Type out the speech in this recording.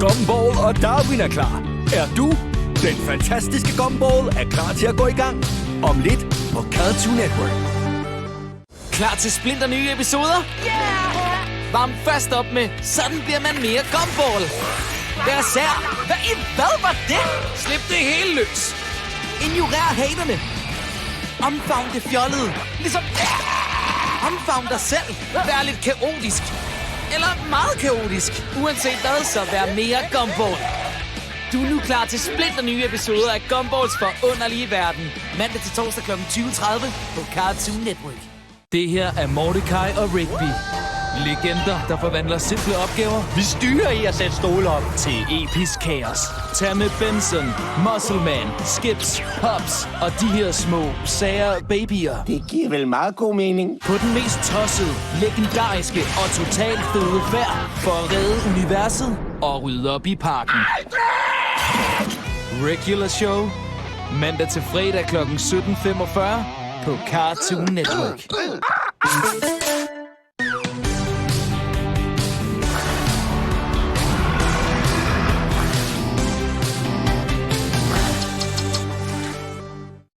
Gumball og Darwin er klar. Er du, den fantastiske Gumball, er klar til at gå i gang? Om lidt på Cartoon Network. Klar til splinter nye episoder? Yeah! Varm først op med Sådan bliver man mere Gumball. Vær sær. Hvad var det? Slip det hele løs. Ignorer haterne. Omfavn det fjollede. Ligesom... Omfavn dig selv. Vær lidt kaotisk. Eller meget kaotisk. Uanset hvad, så vær mere Gumball. Du er nu klar til splinter nye episoder af Gumballs forunderlige verden. Mandag til torsdag kl. 20:30 på Cartoon Network. Det her er Mordecai og Rigby. Legender, der forvandler simple opgaver. Vi styrer i at sætte stole op. Til episk kaos. Tag med Benson, Muscleman, Skips, Hops og de her små sager babyer. Det giver vel meget god mening. På den mest tossede, legendariske og totalt fede færd for at redde universet og rydde op i parken. Regular Show. Mandag til fredag kl. 17:45 på Cartoon Network.